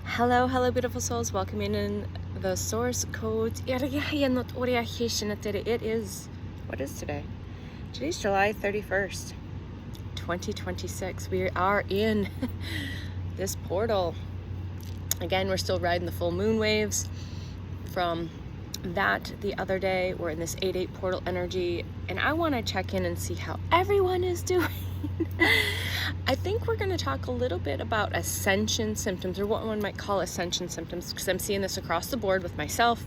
Hello, hello, beautiful souls. Welcome in the source code. It is, what is today? Today's July 31st, 2026. We are in this portal. Again, we're still riding the full moon waves from that the other day. We're in this 8-8 portal energy, and I want to check in and see how everyone is doing. I think we're going to talk a little bit about ascension symptoms, or what one might call ascension symptoms, because I'm seeing this across the board with myself,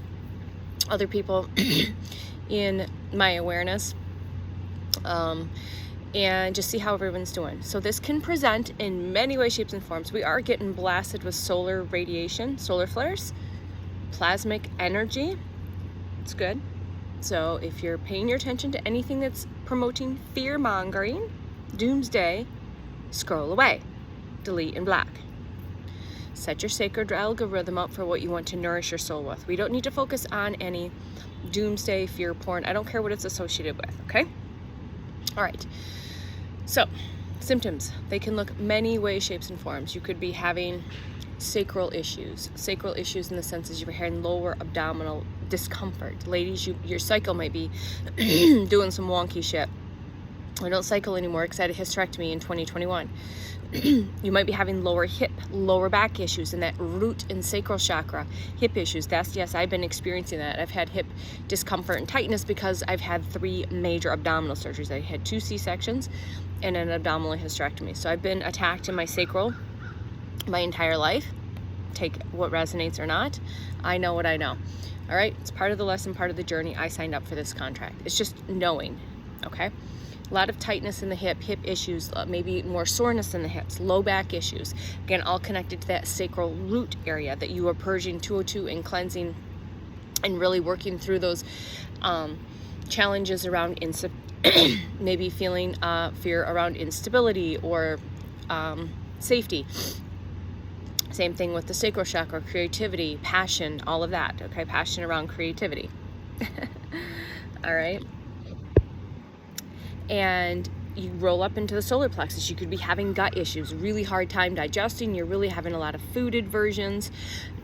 other people in my awareness, and just see how everyone's doing. So this can present in many ways, shapes, and forms. We are getting blasted with solar radiation, solar flares, plasmic energy. It's good. So if you're paying your attention to anything that's promoting fear-mongering, doomsday, scroll away, delete and block. Set your sacred algorithm up for what you want to nourish your soul with. We don't need to focus on any doomsday fear porn. I don't care what it's associated with, okay? All right. So, symptoms. They can look many ways, shapes, and forms. You could be having sacral issues. Sacral issues in the sense is you're having lower abdominal discomfort. Ladies, your cycle might be doing some wonky shit. I don't cycle anymore because I had a hysterectomy in 2021. You might be having lower hip, lower back issues in that root and sacral chakra. Hip issues, yes, I've been experiencing that. I've had hip discomfort and tightness because I've had 3 major abdominal surgeries. I had 2 C-sections and an abdominal hysterectomy. So I've been attacked in my sacral my entire life. Take what resonates or not. I know what I know. All right, it's part of the lesson, part of the journey. I signed up for this contract. It's just knowing, okay? A lot of tightness in the hip issues, maybe more soreness in the hips, low back issues. Again, all connected to that sacral root area that you are purging 202 and cleansing and really working through those challenges around maybe feeling fear around instability or safety. Same thing with the sacral chakra, creativity, passion, all of that, okay? Passion around creativity. All right. And you roll up into the solar plexus. You could be having gut issues, really hard time digesting. You're really having a lot of food aversions,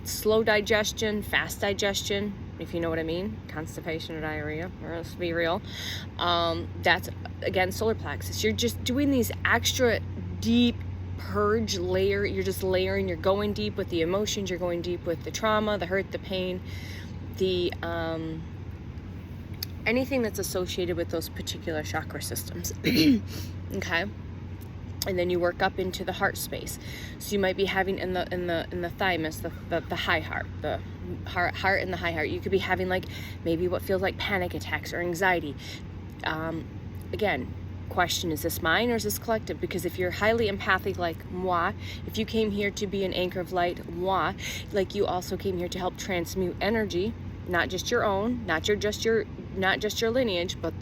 slow digestion, fast digestion, if you know what I mean, constipation or diarrhea, or let's be real. That's, again, solar plexus. You're just doing these extra deep purge layer. You're just layering. You're going deep with the emotions. You're going deep with the trauma, the hurt, the pain, the anything that's associated with those particular chakra systems. Okay, and then you work up into the heart space. So you might be having in the thymus, the high heart, the heart and the high heart. You could be having like maybe what feels like panic attacks or anxiety. Again, question, is this mine or is this collective? Because if you're highly empathic like moi, if you came here to be an anchor of light, moi, like you also came here to help transmute energy, not just your own, not just your lineage, but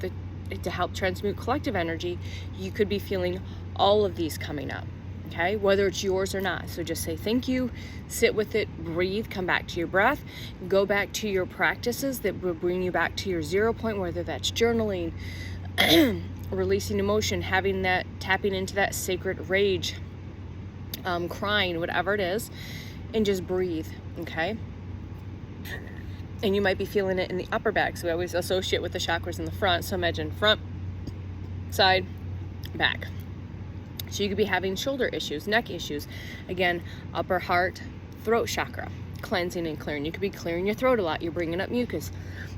to help transmute collective energy, you could be feeling all of these coming up, okay? Whether it's yours or not. So just say thank you, sit with it, breathe, come back to your breath, go back to your practices that will bring you back to your 0 point, whether that's journaling, releasing emotion, having that, tapping into that sacred rage, crying, whatever it is, and just breathe, okay? And you might be feeling it in the upper back. So we always associate with the chakras in the front. So imagine front, side, back. So you could be having shoulder issues, neck issues. Again, upper heart, throat chakra, cleansing and clearing. You could be clearing your throat a lot. You're bringing up mucus.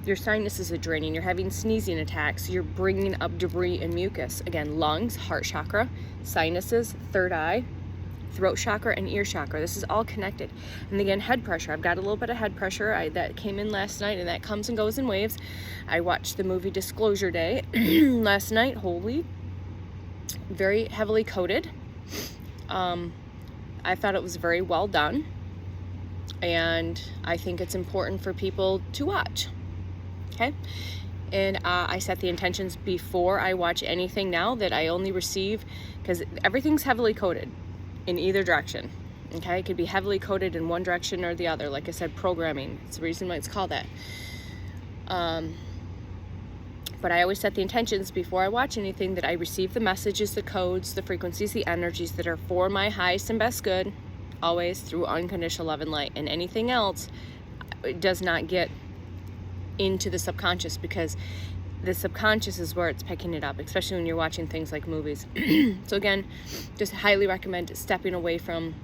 Your sinuses are draining. You're having sneezing attacks. You're bringing up debris and mucus. Again, lungs, heart chakra, sinuses, third eye, throat chakra, and ear chakra. This is all connected. And again, head pressure. I've got a little bit of head pressure that came in last night, and that comes and goes in waves. I watched the movie Disclosure Day last night. Holy, very heavily coded. I thought it was very well done, and I think it's important for people to watch. Okay, and I set the intentions before I watch anything now that I only receive, because everything's heavily coded in either direction. Okay, it could be heavily coded in one direction or the other. Like I said, programming. It's the reason why it's called that. But I always set the intentions before I watch anything that I receive the messages, the codes, the frequencies, the energies that are for my highest and best good, always through unconditional love and light, and anything else does not get into the subconscious, because the subconscious is where it's picking it up, especially when you're watching things like movies. So again, just highly recommend stepping away from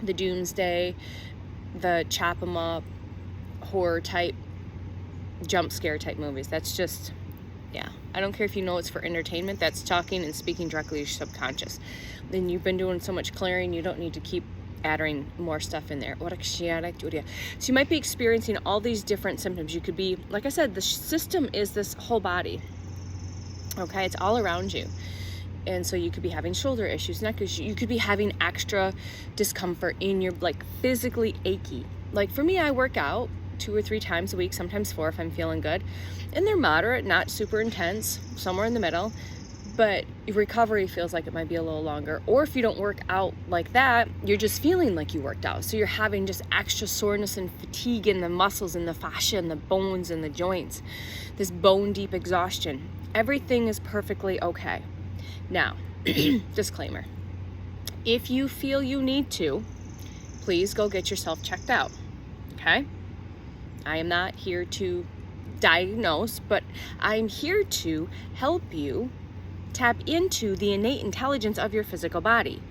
the doomsday, the chop 'em up, horror type, jump scare type movies. That's just, yeah, I don't care if you know it's for entertainment. That's talking and speaking directly to your subconscious. Then you've been doing so much clearing, you don't need to keep adding more stuff in there. So you might be experiencing all these different symptoms. You could be, like I said, the system is this whole body. Okay, it's all around you. And so you could be having shoulder issues, neck issues. You could be having extra discomfort in your, like, physically achy. Like for me, I work out 2 or 3 times a week, sometimes 4 if I'm feeling good. And they're moderate, not super intense, somewhere in the middle. But recovery feels like it might be a little longer. Or if you don't work out like that, you're just feeling like you worked out. So you're having just extra soreness and fatigue in the muscles and the fascia and the bones and the joints. This bone deep exhaustion. Everything is perfectly okay. Now, disclaimer. If you feel you need to, please go get yourself checked out. Okay? I am not here to diagnose, but I'm here to help you tap into the innate intelligence of your physical body.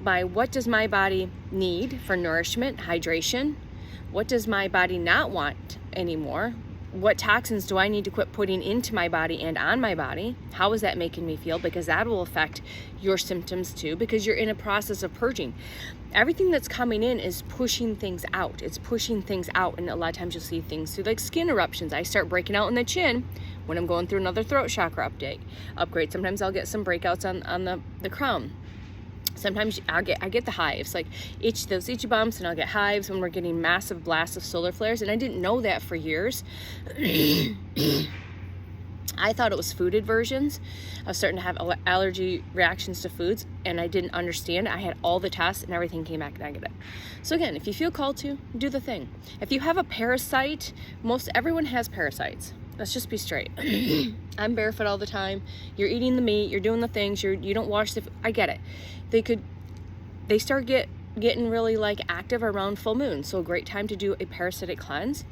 By what does my body need for nourishment, hydration? What does my body not want anymore? What toxins do I need to quit putting into my body and on my body? How is that making me feel? Because that will affect your symptoms too, because you're in a process of purging. Everything that's coming in is pushing things out. It's pushing things out, and a lot of times you'll see things through like skin eruptions. I start breaking out in the chin when I'm going through another throat chakra upgrade. Sometimes I'll get some breakouts on the crown. Sometimes I get the hives, like those itchy bumps, and I'll get hives when we're getting massive blasts of solar flares, and I didn't know that for years. I thought it was food aversions. I was starting to have allergy reactions to foods, and I didn't understand. I had all the tests, and everything came back negative. So again, if you feel called to, do the thing. If you have a parasite, everyone has parasites. Let's just be straight. I'm barefoot all the time. You're eating the meat. You're doing the things. You don't wash I get it. They start getting really like active around full moon. So a great time to do a parasitic cleanse.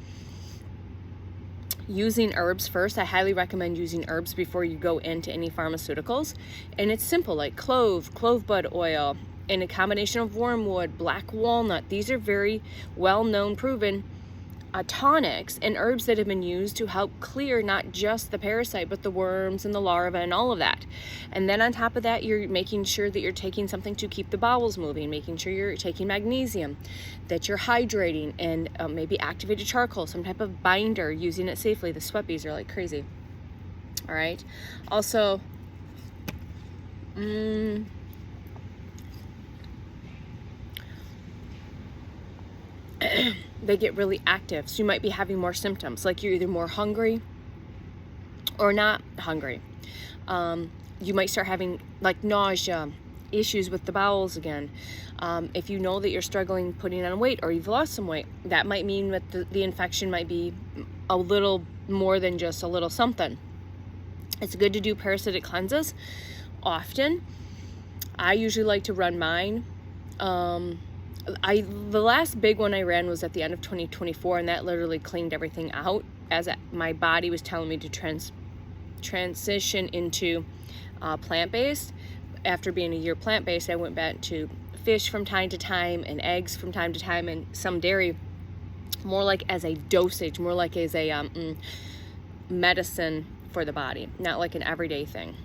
Using herbs first. I highly recommend using herbs before you go into any pharmaceuticals. And it's simple, like clove bud oil, and a combination of wormwood, black walnut. These are very well-known, proven tonics and herbs that have been used to help clear not just the parasite, but the worms and the larvae and all of that. And then on top of that, you're making sure that you're taking something to keep the bowels moving, making sure you're taking magnesium, that you're hydrating, and maybe activated charcoal, some type of binder, using it safely. The sweat bees are like crazy. All right. Also, they get really active. So you might be having more symptoms, like you're either more hungry or not hungry. You might start having like nausea, issues with the bowels again. If you know that you're struggling putting on weight, or you've lost some weight, that might mean that the infection might be a little more than just a little something. It's good to do parasitic cleanses often. I usually like to run mine. The last big one I ran was at the end of 2024, and that literally cleaned everything out, as my body was telling me to transition into plant-based. After being a year plant-based, I went back to fish from time to time and eggs from time to time, and some dairy, more like as a dosage, more like as a medicine for the body, not like an everyday thing.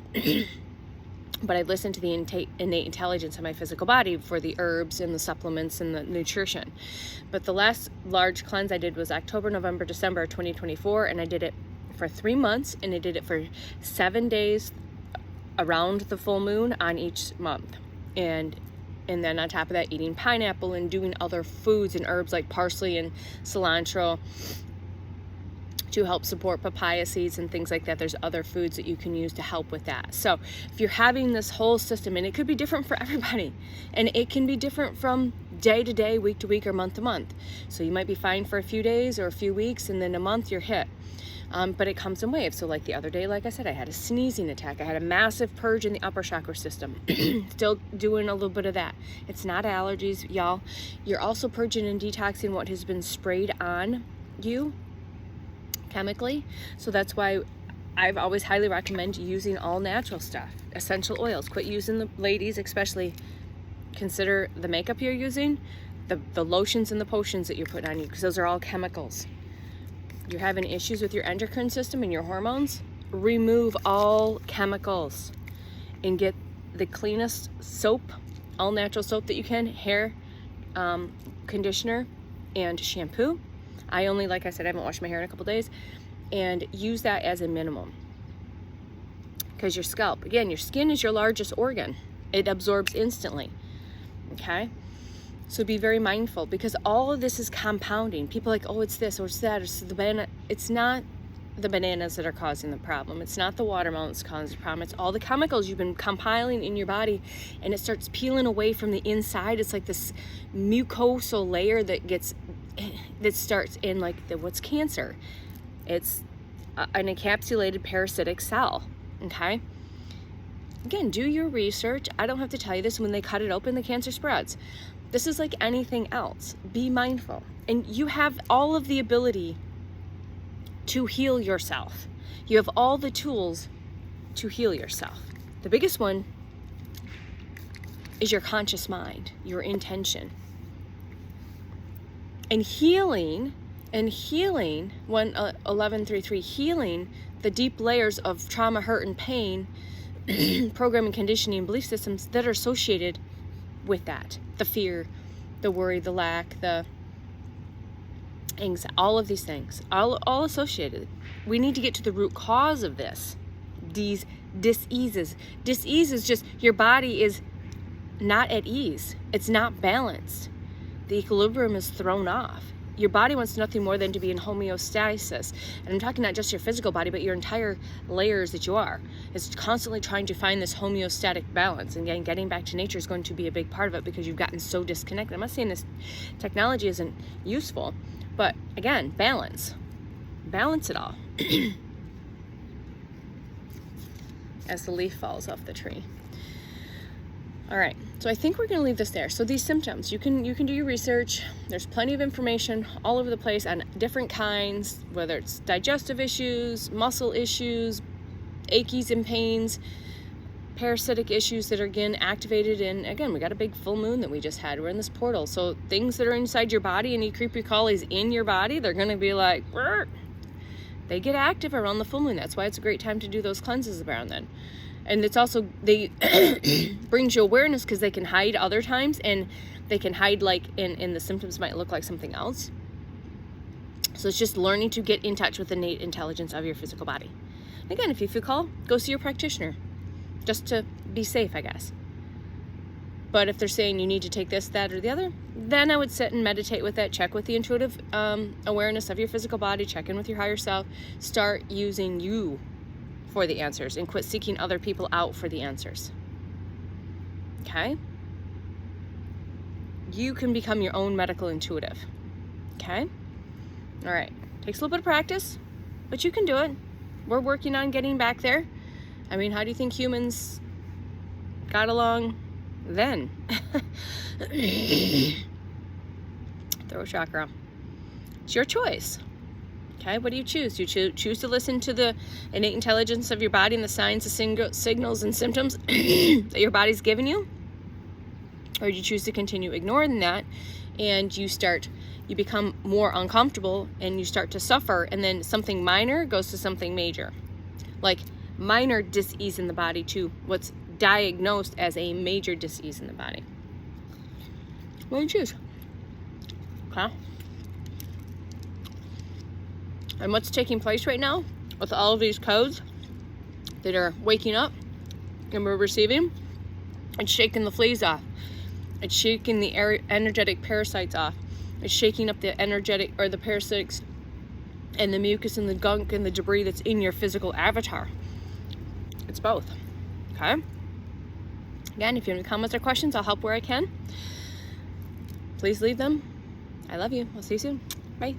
But I listened to the innate intelligence of my physical body for the herbs and the supplements and the nutrition. But the last large cleanse I did was October, November, December 2024, and I did it for 3 months, and I did it for 7 days around the full moon on each month. And then on top of that, eating pineapple and doing other foods and herbs like parsley and cilantro to help support papaya seeds and things like that. There's other foods that you can use to help with that. So if you're having this whole system, and it could be different for everybody, and it can be different from day to day, week to week, or month to month. So you might be fine for a few days or a few weeks, and then a month you're hit. But it comes in waves. So like the other day, like I said, I had a sneezing attack. I had a massive purge in the upper chakra system. Still doing a little bit of that. It's not allergies, y'all. You're also purging and detoxing what has been sprayed on you chemically. So that's why I've always highly recommend using all natural stuff, essential oils. Quit using the, ladies especially, consider the makeup you're using, the lotions and the potions that you're putting on you, because those are all chemicals. You're having issues with your endocrine system and your hormones, remove all chemicals and get the cleanest soap, all natural soap that you can, hair, conditioner, and shampoo. I only, like I said, I haven't washed my hair in a couple days, and use that as a minimum. Because your scalp, again, your skin is your largest organ. It absorbs instantly, okay? So be very mindful, because all of this is compounding. People are like, oh, it's this or it's that, or it's the banana. It's not the bananas that are causing the problem. It's not the watermelon that's causing the problem. It's all the chemicals you've been compiling in your body, and it starts peeling away from the inside. It's like this mucosal layer that starts in like what's cancer. It's an encapsulated parasitic cell, okay? Again, do your research. I don't have to tell you this. When they cut it open, the cancer spreads. This is like anything else. Be mindful. And you have all of the ability to heal yourself. You have all the tools to heal yourself. The biggest one is your conscious mind, your intention. And healing, 1133, healing the deep layers of trauma, hurt, and pain, programming, conditioning, belief systems that are associated with that. The fear, the worry, the lack, the anxiety, all of these things, all associated. We need to get to the root cause of this. These diseases. Disease is just your body is not at ease. It's not balanced. The equilibrium is thrown off. Your body wants nothing more than to be in homeostasis. And I'm talking not just your physical body, but your entire layers that you are. It's constantly trying to find this homeostatic balance. And again, getting back to nature is going to be a big part of it, because you've gotten so disconnected. I'm not saying this technology isn't useful, but again, balance. Balance it all. As the leaf falls off the tree. All right, so I think we're gonna leave this there. So these symptoms, you can do your research. There's plenty of information all over the place on different kinds, whether it's digestive issues, muscle issues, aches and pains, parasitic issues that are again activated. And again, we got a big full moon that we just had. We're in this portal. So things that are inside your body, any creepy crawlies in your body, they're gonna be like, brr. They get active around the full moon. That's why it's a great time to do those cleanses around then. And it's also, they brings you awareness, because they can hide other times, and they can hide like and the symptoms might look like something else. So it's just learning to get in touch with the innate intelligence of your physical body. Again, if you feel called, go see your practitioner, just to be safe, I guess. But if they're saying you need to take this, that, or the other, then I would sit and meditate with that, check with the intuitive awareness of your physical body, check in with your higher self, start using you for the answers, and quit seeking other people out for the answers. Okay? You can become your own medical intuitive. Okay? All right. Takes a little bit of practice, but you can do it. We're working on getting back there. I mean, how do you think humans got along then? Throat chakra. It's your choice. Okay, what do you choose? You choose to listen to the innate intelligence of your body and the signs, the signals, and symptoms that your body's giving you? Or do you choose to continue ignoring that, and you become more uncomfortable, and you start to suffer, and then something minor goes to something major. Like minor dis-ease in the body to what's diagnosed as a major dis-ease in the body. What do you choose? Okay. And what's taking place right now with all of these codes that are waking up and we're receiving, it's shaking the fleas off. It's shaking the energetic parasites off. It's shaking up the energetic, or the parasites, and the mucus and the gunk and the debris that's in your physical avatar. It's both. Okay? Again, if you have any comments or questions, I'll help where I can. Please leave them. I love you. I'll see you soon. Bye.